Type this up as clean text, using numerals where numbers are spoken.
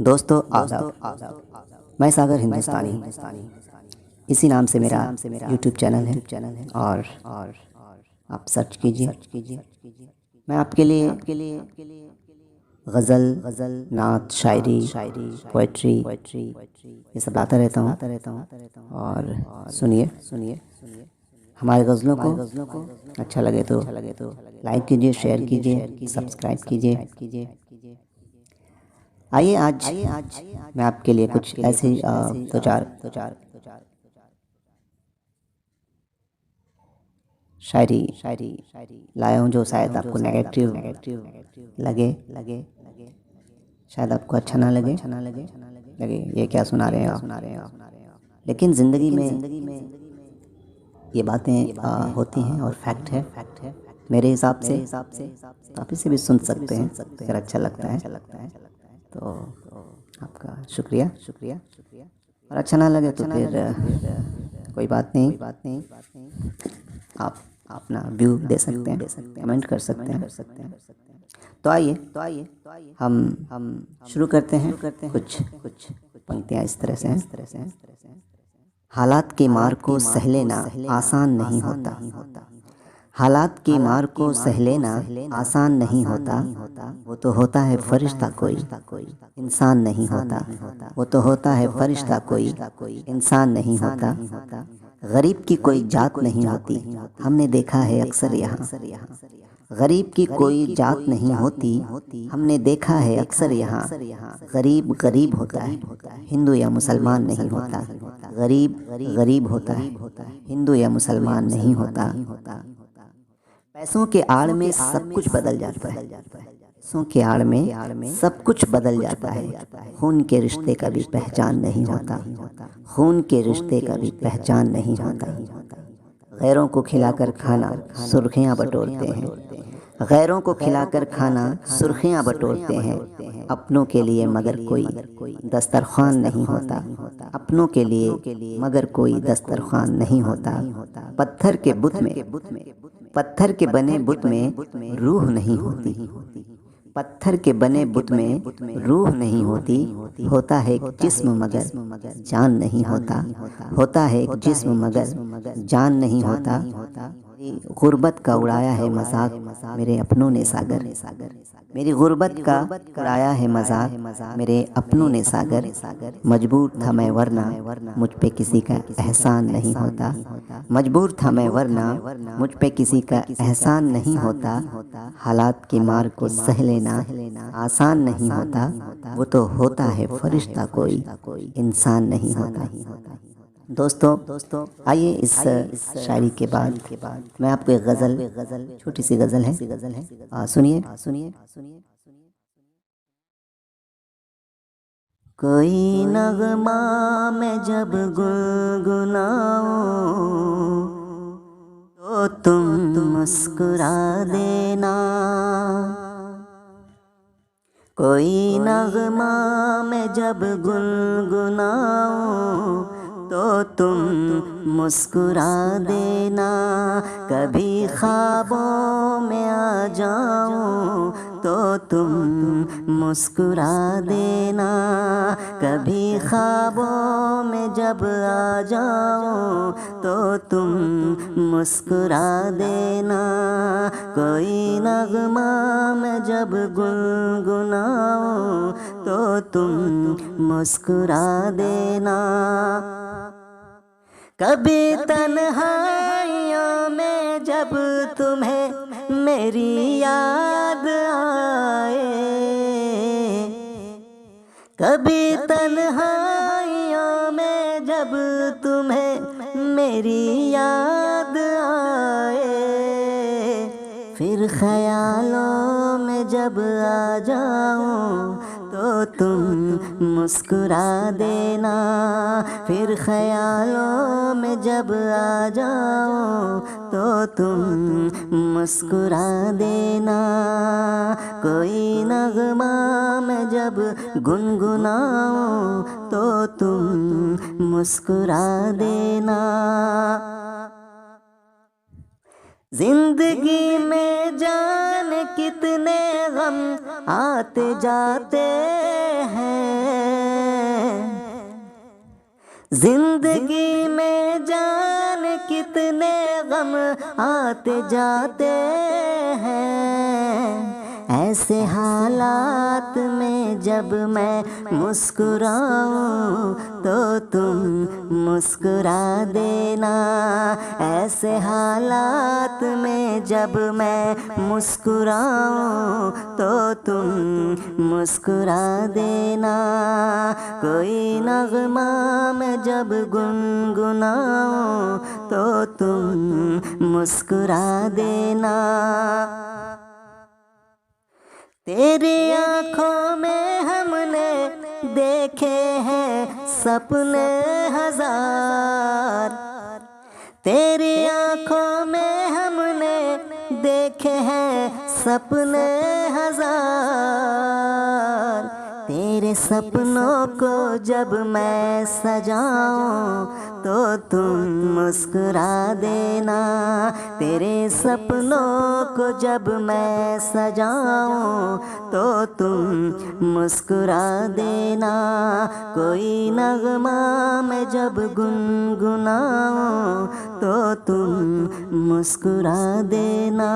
दोस्तों आदाब। मैं सागर हिंदुस्तानी इसी नाम से मेरा यूट्यूब चैनल है और आप सर्च कीजिए। मैं आपके लिए गज़ल, नात, शायरी, पोइट्री ये सब लाता रहता हूँ। और सुनिए हमारे गज़लों को अच्छा लगे तो लाइक कीजिए, शेयर कीजिए, सब्सक्राइब कीजिए। आइए आज मैं आपके लिए कुछ ऐसी दो चार शायरी लाया हूँ जो शायद आपको नेगेटिव लगे, शायद आपको अच्छा ना लगे ये क्या सुना रहे हैं आप। लेकिन ज़िंदगी में ये बातें होती हैं और फैक्ट है। मेरे हिसाब से आप इसे भी सुन सकते हैं अगर अच्छा लगता है तो आपका शुक्रिया। और अच्छा ना लगे तो फिर कोई बात नहीं, आप अपना व्यू दे सकते हैं, कमेंट कर सकते हैं। तो आइए हम शुरू करते हैं। कुछ पंक्तियाँ इस तरह से हैं। हालात की मार को सह लेना आसान नहीं होता, हालात की मार को सह लेना आसान नहीं होता। वो तो होता है फरिश्ता कोई इंसान नहीं होता, वो तो होता है फरिश्ता कोई इंसान नहीं होता। गरीब की कोई जात नहीं होती, हमने देखा है अक्सर यहाँ। गरीब की कोई जात नहीं होती, हमने देखा है अक्सर यहाँ। गरीब गरीब होता है, हिंदू या मुसलमान नहीं होता। गरीब गरीब होता है, हिंदू या मुसलमान नहीं होता। पैसों के आड़ में सब कुछ बदल जाता है, पैसों के आड़ में सब कुछ बदल जाता है। खून के रिश्ते का भी पहचान नहीं होता, खून के रिश्ते का भी पहचान नहीं होता। गैरों को खिलाकर खाना सुर्खियां बटोरते हैं, गैरों को खिलाकर खाना सुर्खियां बटोरते हैं। अपनों के लिए मगर कोई दस्तरखान नहीं होता, अपनों के लिए मगर कोई दस्तरखान नहीं होता। पत्थर के बुत में, पत्थर के बने बुत में रूह नहीं होती, पत्थर के बने बुत में रूह नहीं होती। होता है एक जिस्म मगर जान नहीं होता, होता है एक जिस्म मगर जान नहीं होता। गुर्बत का उड़ाया है मजाक मेरे अपनों ने सागर, मेरी गुर्बत का उड़ाया है मजाक मेरे अपनों ने सागर। मजबूर था मैं वरना मुझ पे किसी का एहसान नहीं होता, मजबूर था मैं वरना मुझ पे किसी का एहसान नहीं होता। हालात की मार को सह लेना आसान नहीं होता, वो तो होता है फरिश्ता कोई इंसान नहीं होता। दोस्तों आइए इस शायरी के बाद मैं आपको एक गज़ल, छोटी सी गज़ल है, सुनिए। कोई नगमा मैं जब गुनगुनाऊं तो तुम मुस्कुरा देना, कोई नगमा मैं जब गुनगुनाऊं तो तुम मुस्कुरा देना। कभी ख्वाबों में आ जाऊं तो तुम मुस्कुरा देना, कभी ख्वाबों में जब आ जाऊं तो तुम मुस्कुरा देना। कोई नगमा मैं जब गुनगुनाऊं तो तुम मुस्कुरा देना। कभी तन्हाइयों में जब तुम्हें मेरी याद आए, कभी तन्हाइयों में जब तुम्हें मेरी याद आए, फिर ख्यालों में जब आ जाऊं तो तुम मुस्कुरा देना। फिर ख्यालों में जब आ जाओ तो तुम मुस्कुरा देना। कोई नगमा मैं जब गुनगुनाऊं तो तुम मुस्कुरा देना। जिंदगी में जाने कितने गम आते जाते हैं, जिंदगी में जाने कितने गम आते जाते हैं, ऐसे हालात में जब मैं मुस्कुराऊं तो तुम मुस्कुरा देना। ऐसे हालात में जब मैं मुस्कुराऊं तो तुम मुस्कुरा देना। कोई नगमा मैं जब गुनगुनाऊं तो तुम मुस्कुरा देना। तेरी आँखों में हमने देखे हैं सपने हजार, तेरी आँखों में हमने देखे हैं सपने हजार। तेरे सपनों को जब मैं सजाऊं तो तुम मुस्कुरा देना। तेरे सपनों को जब मैं सजाऊं तो तुम मुस्कुरा देना। कोई नगमा मैं जब गुनगुनाऊं तो तुम मुस्कुरा देना।